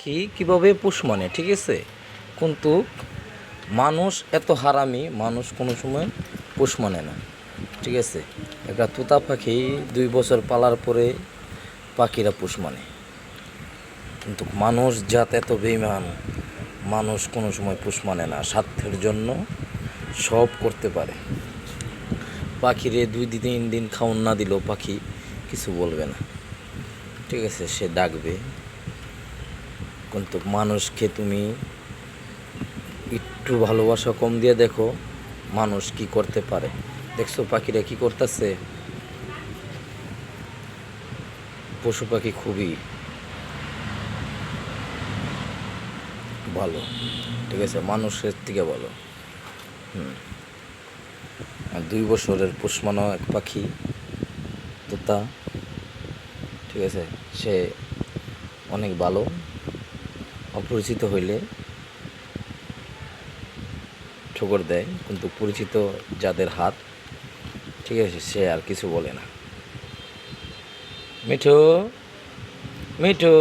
পাখি কীভাবে পোষ মানে, ঠিক আছে? কিন্তু মানুষ এত হারামি, মানুষ কোনো সময় পোষ মানে না, ঠিক আছে? একটা তোতা পাখি 2 বছর পালার পরে পাখিরা পোষ মানে, কিন্তু মানুষ জাত এত বেইমান, মানুষ কোনো সময় পোষ মানে না। স্বার্থের জন্য সব করতে পারে। পাখিরে 2-3 দিন খাওয়ান না দিলেও পাখি কিছু বলবে না, ঠিক আছে? সে ডাকবে। কিন্তু মানুষকে তুমি একটু ভালোবাসা কম দিয়ে দেখো মানুষ কি করতে পারে। দেখছো পাখিরা কি করতেছে? পশু পাখি খুবই ভালো, ঠিক আছে? মানুষের থেকে ভালো। আর 2 বছরের পোষ মানো এক পাখি তোতা, ঠিক আছে? সে অনেক ভালো। অপরিচিত হইলে ঠোকর দেয়, কিন্তু পরিচিত যাদের হাত, ঠিক আছে, সে আর কিছু বলে না। মিঠু, মিঠু।